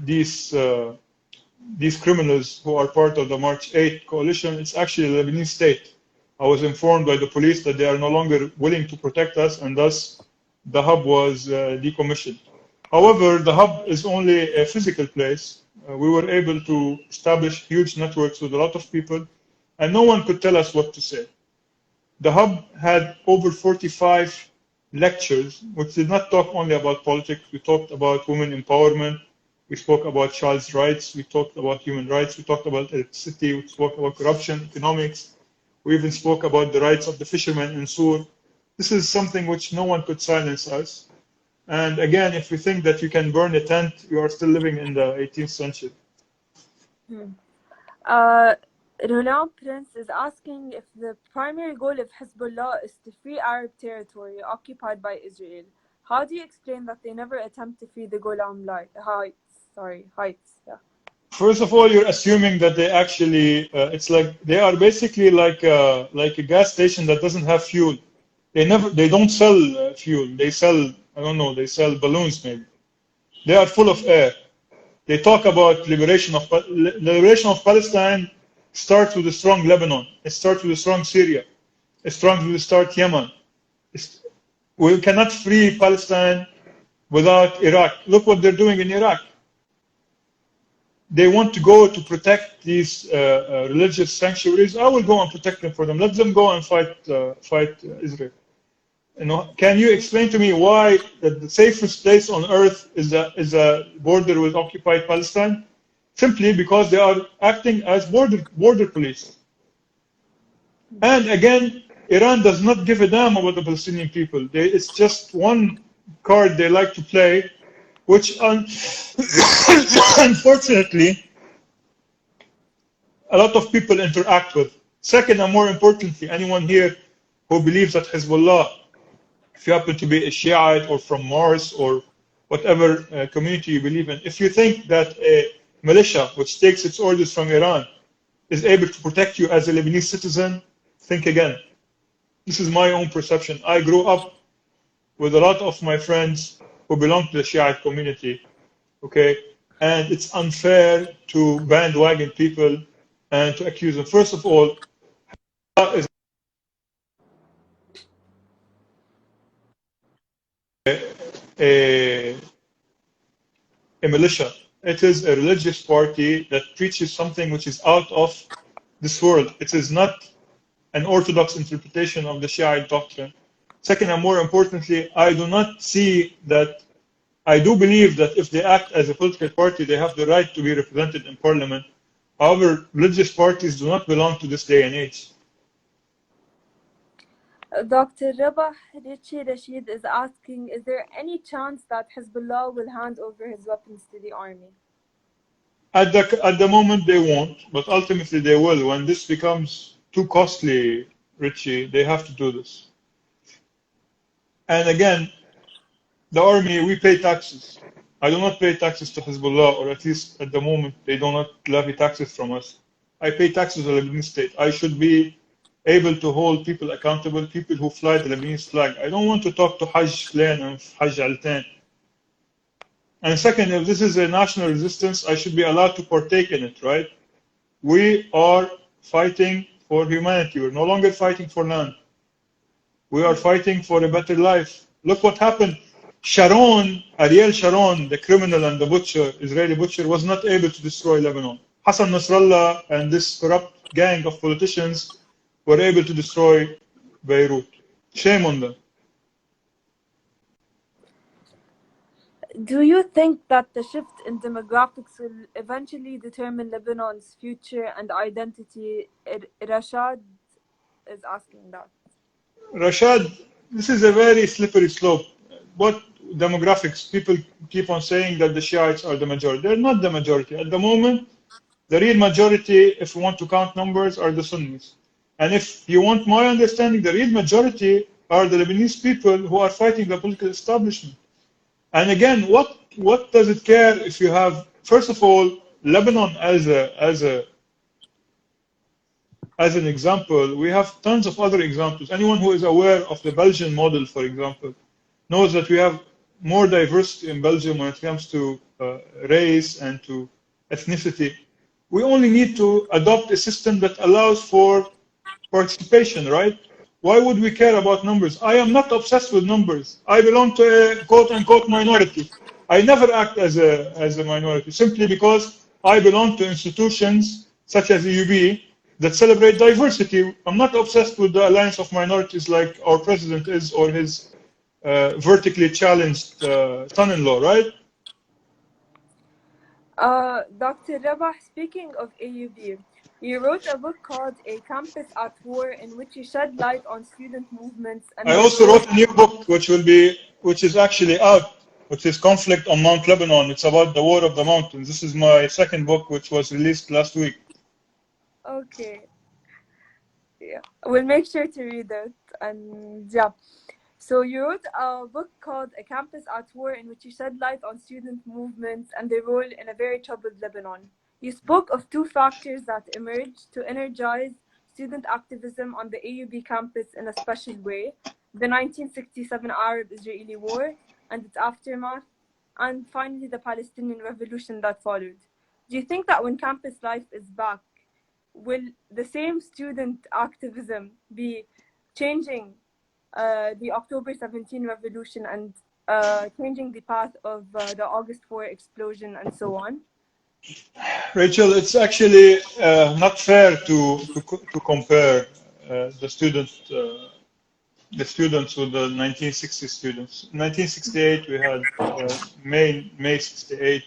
these criminals who are part of the March 8 coalition. It's actually the Lebanese state. I was informed by the police that they are no longer willing to protect us, and thus the hub was decommissioned. However, the hub is only a physical place. We were able to establish huge networks with a lot of people, and no one could tell us what to say. The hub had over 45 lectures, which did not talk only about politics. We talked about women empowerment. We spoke about child's rights. We talked about human rights. We talked about electricity. We spoke about corruption, economics. We even spoke about the rights of the fishermen in Sur. This is something which no one could silence us. And again, if you think that you can burn a tent, you are still living in the 18th century. Roland Prince is asking if the primary goal of Hezbollah is to free Arab territory occupied by Israel. How do you explain that they never attempt to free the Golan Heights? Yeah. First of all, you're assuming that they actually, it's like, they are basically like a gas station that doesn't have fuel. They don't sell fuel. They sell, I don't know, they sell balloons maybe. They are full of air. They talk about liberation of Palestine starts with a strong Lebanon. It starts with a strong Syria. It starts with a strong Yemen. We cannot free Palestine without Iraq. Look what they're doing in Iraq. They want to go to protect these religious sanctuaries. I will go and protect them for them. Let them go and fight Israel. You know, can you explain to me why the safest place on earth is a border with occupied Palestine? Simply because they are acting as border police. And again, Iran does not give a damn about the Palestinian people. It's just one card they like to play, which unfortunately a lot of people interact with. Second, and more importantly, anyone here who believes that Hezbollah, if you happen to be a Shiite or from Mars or whatever community you believe in, if you think that a militia which takes its orders from Iran is able to protect you as a Lebanese citizen, think again. This is my own perception. I grew up with a lot of my friends who belong to the Shiite community, okay? And it's unfair to bandwagon people and to accuse them. First of all, is a militia. It is a religious party that preaches something which is out of this world. It is not an orthodox interpretation of the Shiite doctrine. Second, and more importantly, I do not see that. I do believe that if they act as a political party, they have the right to be represented in parliament. However, religious parties do not belong to this day and age. Dr. Rabah Richie Rashid is asking, is there any chance that Hezbollah will hand over his weapons to the army? At the moment, they won't, but ultimately they will. When this becomes too costly, Richie, they have to do this. And again, the army, we pay taxes. I do not pay taxes to Hezbollah, or at least at the moment, they do not levy taxes from us. I pay taxes to the Lebanese state. I should be able to hold people accountable, people who fly the Lebanese flag. I don't want to talk to Hajj Flain and Hajj Altan. And second, if this is a national resistance, I should be allowed to partake in it, right? We are fighting for humanity. We're no longer fighting for land. We are fighting for a better life. Look what happened. Ariel Sharon, the criminal and the butcher, Israeli butcher, was not able to destroy Lebanon. Hassan Nasrallah and this corrupt gang of politicians were able to destroy Beirut. Shame on them. Do you think that the shift in demographics will eventually determine Lebanon's future and identity? Rashad is asking that. Rashad, this is a very slippery slope. What demographics? People keep on saying that the Shiites are the majority. They're not the majority. At the moment, the real majority, if you want to count numbers, are the Sunnis. And if you want my understanding, the real majority are the Lebanese people who are fighting the political establishment. And again, what does it care if you have, first of all, Lebanon as an example? We have tons of other examples. Anyone who is aware of the Belgian model, for example, knows that we have more diversity in Belgium when it comes to race and to ethnicity. We only need to adopt a system that allows for participation, right? Why would we care about numbers? I am not obsessed with numbers. I belong to a quote-unquote minority. I never act as a minority simply because I belong to institutions such as EUB that celebrate diversity. I'm not obsessed with the alliance of minorities like our president is or his vertically challenged son-in-law, right? Dr. Rabah, speaking of AUB, you wrote a book called A Campus at War in which you shed light on student movements and I also wrote a new book which is actually out, which is Conflict on Mount Lebanon. It's about the War of the Mountains. This is my second book, which was released last week. Okay. Yeah, we'll make sure to read it. And yeah. So you wrote a book called A Campus at War in which you shed light on student movements and their role in a very troubled Lebanon. You spoke of two factors that emerged to energize student activism on the AUB campus in a special way: the 1967 Arab-Israeli War and its aftermath, and finally the Palestinian Revolution that followed. Do you think that when campus life is back, will the same student activism be changing the October 17 revolution and changing the path of the August 4 explosion and so on? Rachel, it's actually not fair to compare the students with the 1960 students. In 1968, we had May 68.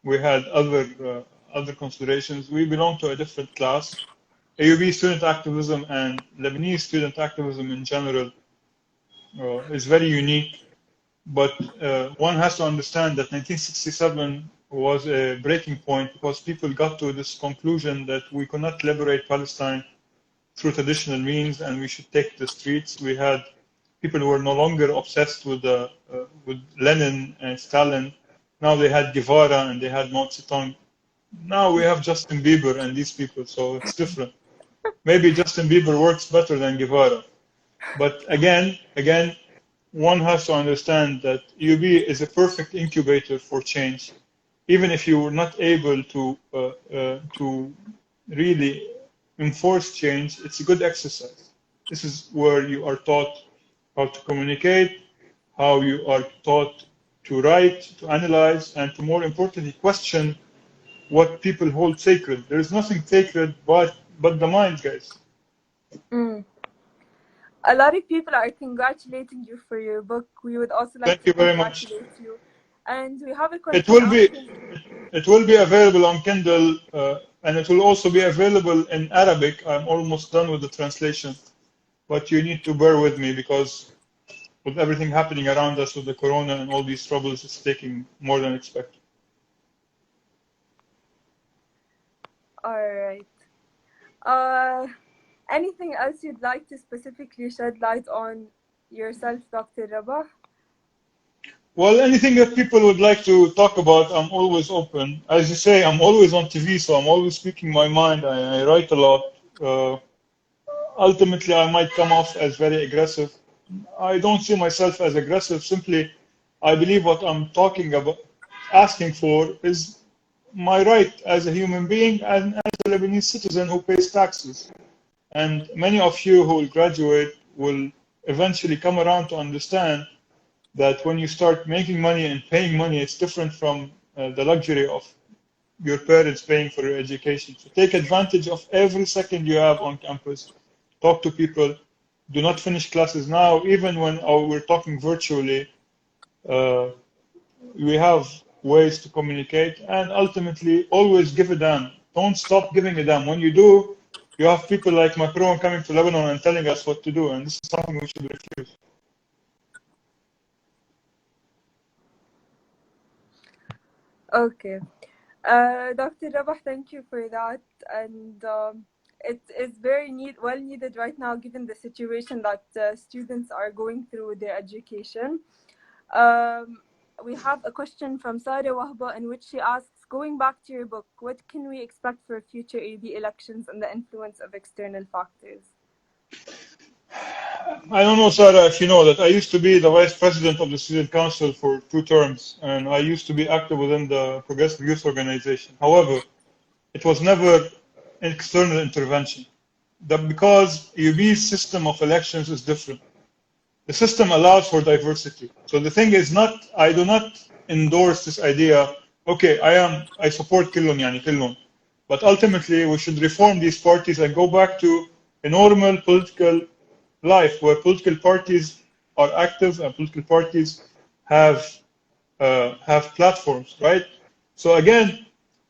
We had other considerations. We belong to a different class. AUB student activism and Lebanese student activism in general is very unique. But one has to understand that 1967 was a breaking point because people got to this conclusion that we could not liberate Palestine through traditional means and we should take the streets. We had people who were no longer obsessed with Lenin and Stalin. Now they had Guevara and they had Mao Zedong. Now we have Justin Bieber and these people, so it's different. Maybe Justin Bieber works better than Guevara. But again, one has to understand that UB is a perfect incubator for change. Even if you were not able to really enforce change, it's a good exercise. This is where you are taught how to communicate, how you are taught to write, to analyze, and to more importantly, question what people hold sacred. There is nothing sacred but the mind, guys. Mm. A lot of people are congratulating you for your book. We would also like Thank to you very much. congratulate you. And we have a question. It will be available on Kindle, and it will also be available in Arabic. I'm almost done with the translation, but you need to bear with me because with everything happening around us with the corona and all these troubles, it's taking more than expected. All right. Anything else you'd like to specifically shed light on yourself, Dr. Rabah? Well, anything that people would like to talk about, I'm always open. As you say, I'm always on TV, so I'm always speaking my mind. I write a lot. Ultimately, I might come off as very aggressive. I don't see myself as aggressive. Simply, I believe what I'm talking about. asking for is my right as a human being and as a Lebanese citizen who pays taxes. And many of you who will graduate will eventually come around to understand that when you start making money and paying money, it's different from the luxury of your parents paying for your education. So take advantage of every second you have on campus. Talk to people. Do not finish classes now. Even when we're talking virtually, we have ways to communicate, and ultimately always give a damn. Don't stop giving a damn. When you do, you have people like Macron coming to Lebanon and telling us what to do, and this is something we should refuse. Okay. Dr. Rabah, thank you for that. And it is very well needed right now, given the situation that students are going through with their education. We have a question from Sarah Wahba in which she asks, going back to your book, what can we expect for future AB elections and the influence of external factors? I don't know, Sarah, if you know that I used to be the vice president of the student council for 2 terms, and I used to be active within the Progressive Youth Organization. However, it was never external intervention. Because UB's system of elections is different. The system allows for diversity. So the thing is not, I do not endorse this idea, okay, I support Killon, yani Killon. But ultimately, we should reform these parties and go back to a normal political life where political parties are active and political parties have platforms, right? So again,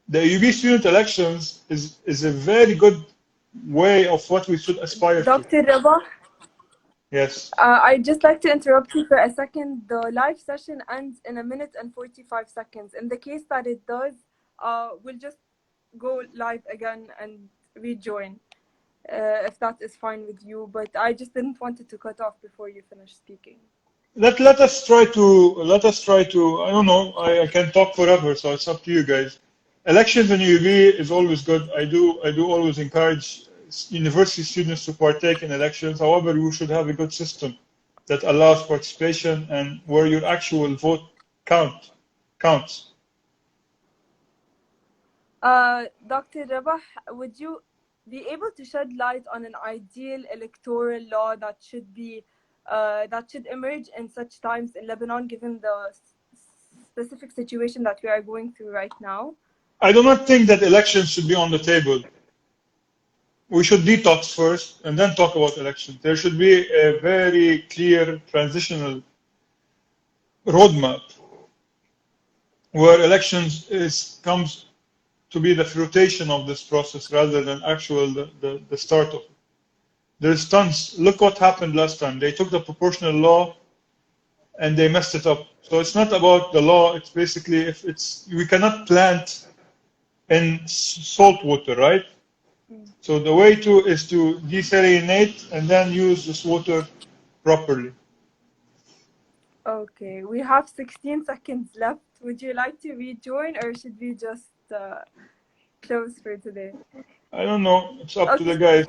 the UB student elections is a very good way of what we should aspire to. Dr. Rabah? Yes. I'd just like to interrupt you for a second. The live session ends in 1 minute and 45 seconds. In the case that it does, we'll just go live again and rejoin, if that is fine with you. But I just didn't want it to cut off before you finish speaking. Let us try to I don't know, I can talk forever, so it's up to you guys. Elections in UB is always good. I do always encourage university students to partake in elections. However, we should have a good system that allows participation and where your actual vote counts. Dr. Rabah, would you be able to shed light on an ideal electoral law that should emerge in such times in Lebanon, given the specific situation that we are going through right now? I do not think that elections should be on the table. We should detox first and then talk about elections. There should be a very clear transitional roadmap where elections comes to be the fruition of this process rather than the start of it. There's tons. Look what happened last time. They took the proportional law and they messed it up. So it's not about the law. It's basically we cannot plant in salt water, right? So the way is to desalinate and then use this water properly. Okay, we have 16 seconds left. Would you like to rejoin, or should we just close for today? I don't know. It's up to the guys.